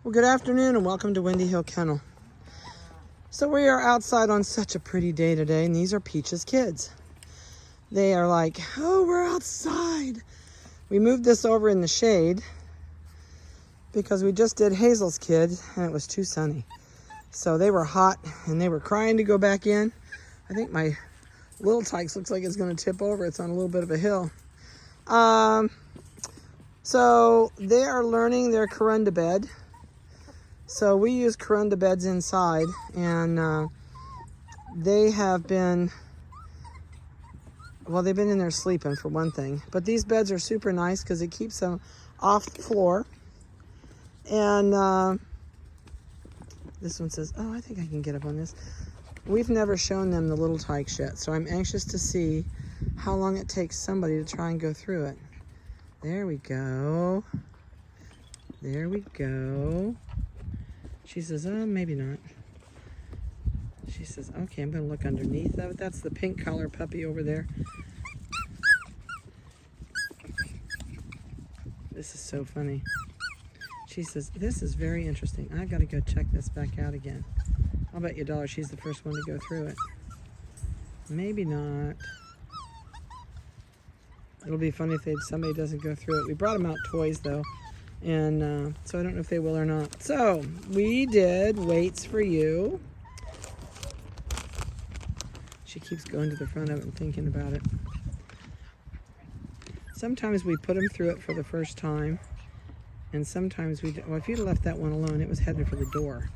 Well, good afternoon and welcome to Windy Hill Kennel. So we are outside on such a pretty day today, and these are Peach's kids. They are like, oh, we're outside. We moved this over in the shade because we just did Hazel's kid and it was too sunny. So they were hot and they were crying to go back in. I think my little tykes looks like it's going to tip over. It's on a little bit of a hill. So they are learning their corunda bed. So we use corunda beds inside, and they have been, well, they've been in there sleeping for one thing. But these beds are super nice because it keeps them off the floor. And this one says, oh, I think I can get up on this. We've never shown them the little tykes yet, so I'm anxious to see how long it takes somebody to try and go through it. There we go. There we go. She says, oh, maybe not. She says, okay, I'm going to look underneath of it. That's the pink collar puppy over there. This is so funny. She says, this is very interesting. I've got to go check this back out again. I'll bet you $1 she's the first one to go through it. Maybe not. It'll be funny if somebody doesn't go through it. We brought them out toys, though. And so I don't know if they will or not. So we did weights for you. She keeps going to the front of it and thinking about it. Sometimes we put them through it for the first time. And sometimes we, well, if you'd left that one alone, it was heading for the door.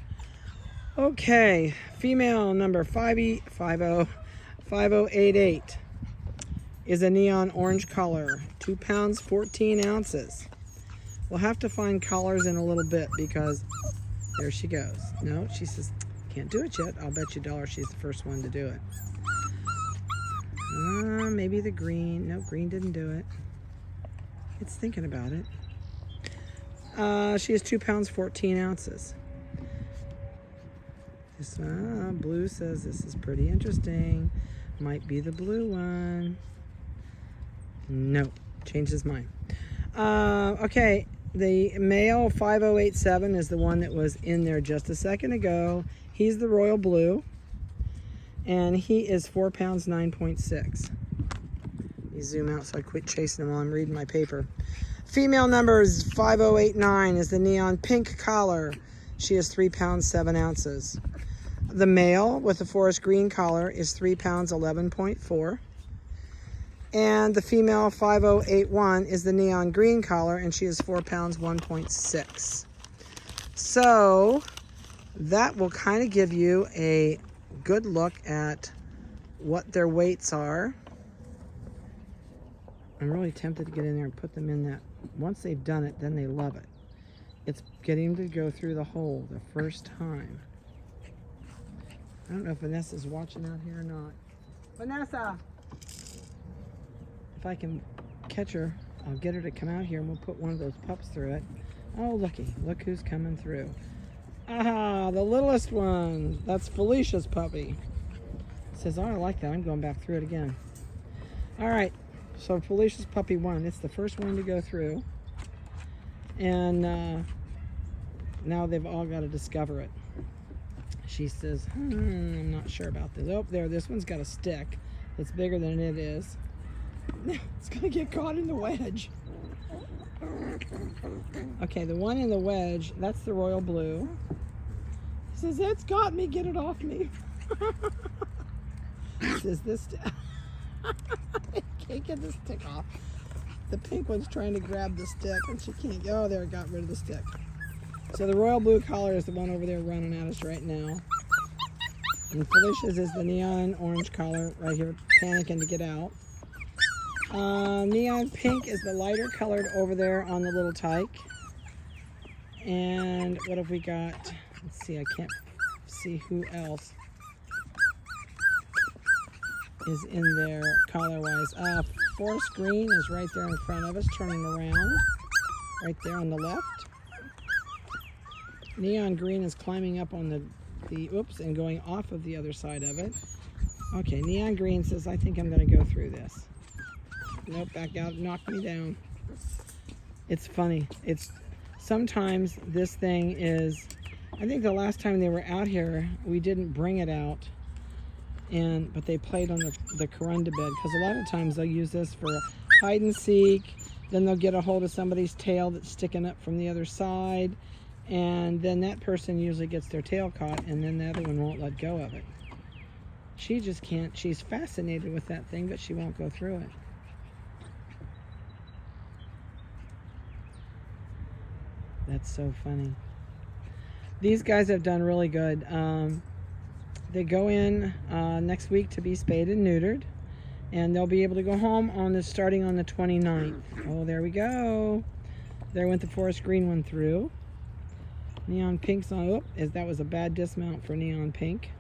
Okay, female number 5088 is a neon orange collar, 2 pounds, 14 ounces. We'll have to find collars in a little bit because there she goes. No, she says, can't do it yet. I'll bet you $1 she's the first one to do it. Maybe the green. No, green didn't do it. It's thinking about it. She is 2 pounds, 14 ounces. This blue says this is pretty interesting. Might be the blue one. No, changed his mind. Okay. The male 5087 is the one that was in there just a second ago. He's the royal blue, and he is 4 pounds, 9.6. Let me zoom out so I quit chasing him while I'm reading my paper. Female number is 5089 is the neon pink collar. She is 3 pounds, 7 ounces. The male with the forest green collar is 3 pounds, 11.4. And the female 5081 is the neon green collar, and she is 4 pounds, 1.6. So that will kind of give you a good look at what their weights are. I'm really tempted to get in there and put them in that. Once they've done it, then they love it. It's getting them to go through the hole the first time. I don't know if Vanessa's watching out here or not. Vanessa! If I can catch her, I'll get her to come out here and we'll put one of those pups through it. Oh, looky. Look who's coming through. Ah, the littlest one. That's Felicia's puppy. Says, oh, I like that. I'm going back through it again. All right. So Felicia's puppy won. It's the first one to go through. And now they've all got to discover it. She says, I'm not sure about this. Oh, there. This one's got a stick that's bigger than it is. It's going to get caught in the wedge. Okay, the one in the wedge, that's the royal blue. He says, it's got me, get it off me. He says, this, I can't get the stick off. The pink one's trying to grab the stick and she can't. Oh, there, it got rid of the stick. So the royal blue collar is the one over there running at us right now. And Felicia's is the neon orange collar right here, panicking to get out. Neon pink is the lighter colored over there on the little tyke. And what have we got? Let's see, I can't see who else is in there color-wise. Forest green is right there in front of us, turning around. Right there on the left. Neon green is climbing up on the oops, and going off of the other side of it. Okay, neon green says, I think I'm going to go through this. Nope, back out, knocked me down. It's funny. It's sometimes this thing is, I think the last time they were out here, we didn't bring it out, but they played on the corunda bed, because a lot of times they'll use this for hide and seek. Then they'll get a hold of somebody's tail that's sticking up from the other side, and then that person usually gets their tail caught, and then the other one won't let go of it. She just can't. She's fascinated with that thing, but she won't go through it. That's so funny. These guys have done really good. They go in next week to be spayed and neutered, and they'll be able to go home starting on the 29th. Oh, there we go. There went the forest green one through. Neon pink's on. Oh, that was a bad dismount for neon pink.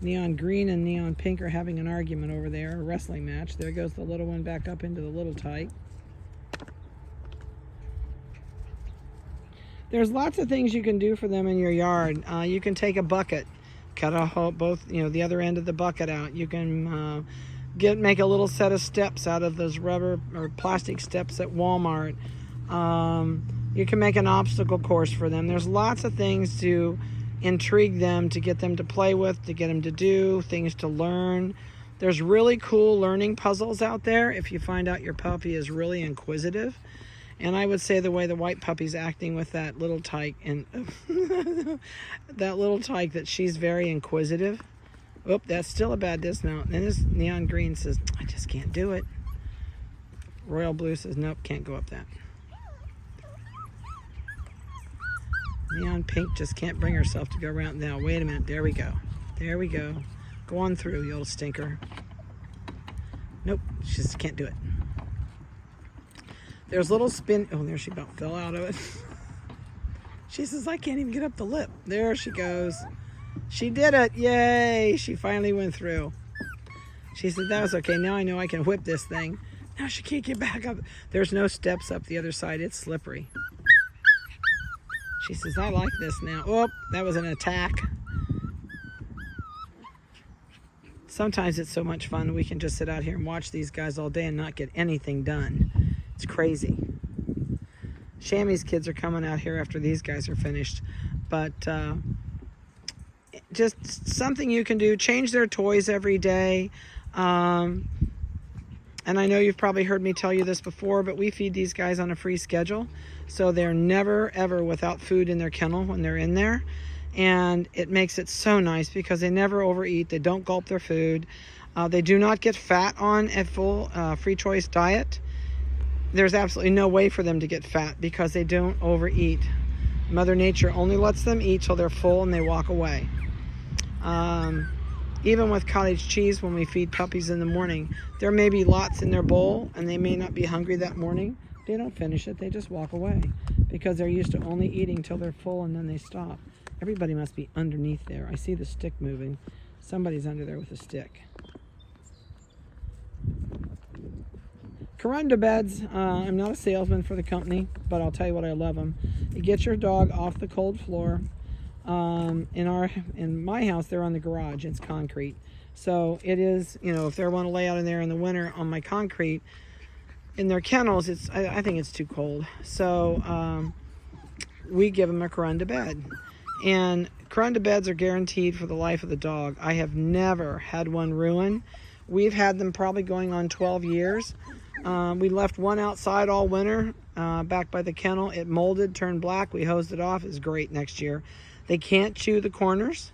Neon green and neon pink are having an argument over there, a wrestling match. There goes the little one back up into the little tyke. There's lots of things you can do for them in your yard. You can take a bucket, cut a hole, the other end of the bucket out. You can make a little set of steps out of those rubber or plastic steps at Walmart. You can make an obstacle course for them. There's lots of things to intrigue them, to get them to play with, to get them to do, things to learn. There's really cool learning puzzles out there if you find out your puppy is really inquisitive. And I would say the way the white puppy's acting with that little tyke, and that she's very inquisitive. Oh, that's still a bad dismount. And this neon green says, I just can't do it. Royal blue says, nope, can't go up that. Neon pink just can't bring herself to go around. Now, wait a minute. There we go. There we go. Go on through, you old stinker. Nope, she just can't do it. There's little spin. Oh, there she about fell out of it. She says, I can't even get up the lip. There she goes. She did it. Yay. She finally went through. She said, that was okay. Now I know I can whip this thing. Now she can't get back up. There's no steps up the other side. It's slippery. She says, I like this now. Oh, that was an attack. Sometimes it's so much fun. We can just sit out here and watch these guys all day and not get anything done. It's crazy. Shammy's kids are coming out here after these guys are finished. But just something you can do. Change their toys every day. And I know you've probably heard me tell you this before, but we feed these guys on a free schedule. So they're never, ever without food in their kennel when they're in there. And it makes it so nice because they never overeat. They don't gulp their food. They do not get fat on a full free choice diet. There's absolutely no way for them to get fat because they don't overeat. Mother Nature only lets them eat till they're full and they walk away. Even with cottage cheese, when we feed puppies in the morning, there may be lots in their bowl and they may not be hungry that morning. They don't finish it, they just walk away because they're used to only eating till they're full and then they stop. Everybody must be underneath there. I see the stick moving. Somebody's under there with a stick. Corunda beds, I'm not a salesman for the company, but I'll tell you what, I love them. You get your dog off the cold floor. In my house, they're on the garage. It's concrete. So it is, if they want to lay out in there in the winter on my concrete, in their kennels, I think it's too cold. So we give them a corunda bed. And corunda beds are guaranteed for the life of the dog. I have never had one ruin. We've had them probably going on 12 years. We left one outside all winter back by the kennel. It molded, turned black. We hosed it off. It's great next year. They can't chew the corners.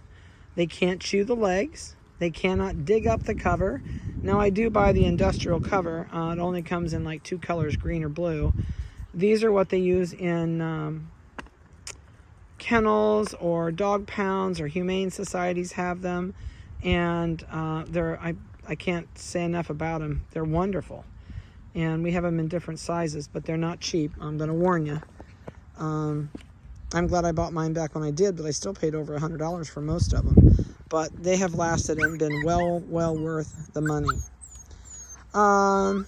They can't chew the legs. They cannot dig up the cover. Now, I do buy the industrial cover. It only comes in like 2 colors, green or blue. These are what they use in kennels or dog pounds, or humane societies have them. And I can't say enough about them. They're wonderful. And we have them in different sizes, but they're not cheap. I'm going to warn you. I'm glad I bought mine back when I did, but I still paid over $100 for most of them. But they have lasted and been well worth the money. And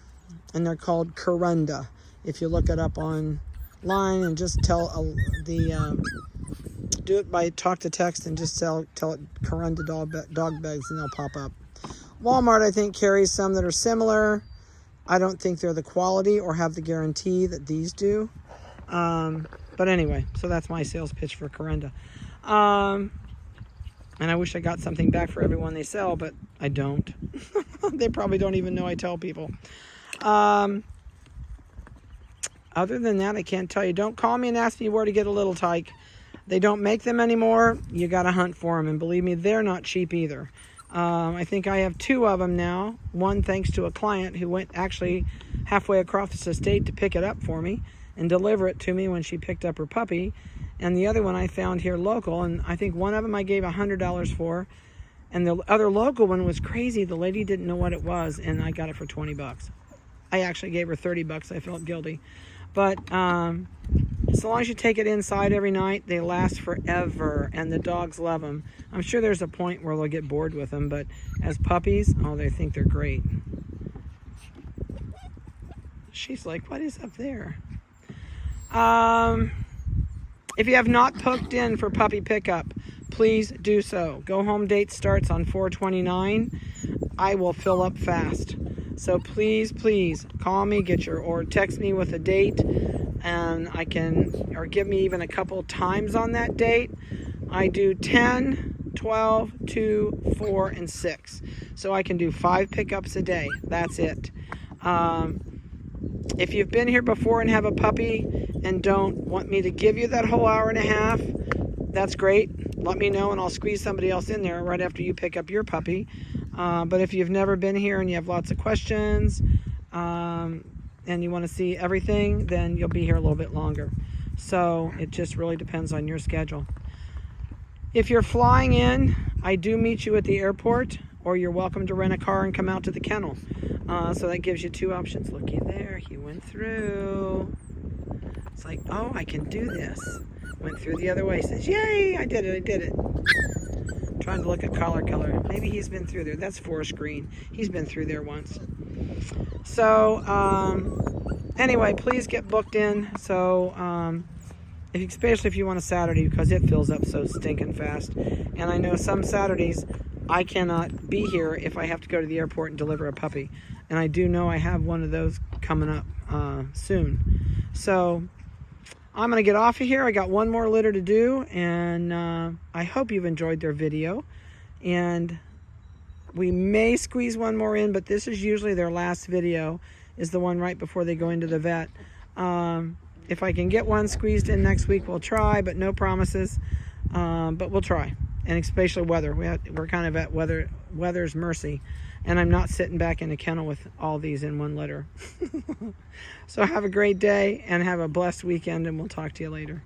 they're called corunda. If you look it up online and just tell do it by talk to text and just tell it corunda dog beds, and they'll pop up. Walmart, I think, carries some that are similar. I don't think they're the quality or have the guarantee that these do. But anyway, so that's my sales pitch for Corenda. And I wish I got something back for everyone they sell, but I don't. They probably don't even know I tell people. Other than that, I can't tell you. Don't call me and ask me where to get a little tyke. They don't make them anymore. You got to hunt for them. And believe me, they're not cheap either. I think I have 2 of them now. One thanks to a client who went actually halfway across the state to pick it up for me and deliver it to me when she picked up her puppy. And the other one I found here local, and I think one of them I gave $100 for, and the other local one was crazy. The lady didn't know what it was, and I got it for 20 bucks. I actually gave her 30 bucks. I felt guilty. But as long as you take it inside every night, they last forever, and the dogs love them. I'm sure there's a point where they'll get bored with them, but as puppies, oh, they think they're great. She's like, what is up there? If you have not booked in for puppy pickup, please do so. Go home date starts on 4/29. I will fill up fast. So please, please call me, or text me with a date, and or give me even a couple times on that date. I do 10, 12, 2, 4, and 6. So I can do 5 pickups a day. That's it. If you've been here before and have a puppy and don't want me to give you that whole hour and a half, that's great. Let me know and I'll squeeze somebody else in there right after you pick up your puppy. But if you've never been here and you have lots of questions and you want to see everything, then you'll be here a little bit longer. So it just really depends on your schedule. If you're flying in, I do meet you at the airport, or you're welcome to rent a car and come out to the kennel. So that gives you 2 options. Looky there, he went through. It's like, oh, I can do this. Went through the other way. Says, yay, I did it. Trying to look at collar. Maybe he's been through there. That's forest green. He's been through there once. So, anyway, please get booked in. So, especially if you want a Saturday, because it fills up so stinking fast. And I know some Saturdays I cannot be here if I have to go to the airport and deliver a puppy. And I do know I have one of those coming up soon. So I'm going to get off of here. I got one more litter to do, and I hope you've enjoyed their video. And we may squeeze one more in, but this is usually their last video, is the one right before they go into the vet. If I can get one squeezed in next week, we'll try, but no promises. But we'll try. And especially weather. We're kind of at weather's mercy. And I'm not sitting back in a kennel with all these in one litter. So have a great day and have a blessed weekend, and we'll talk to you later.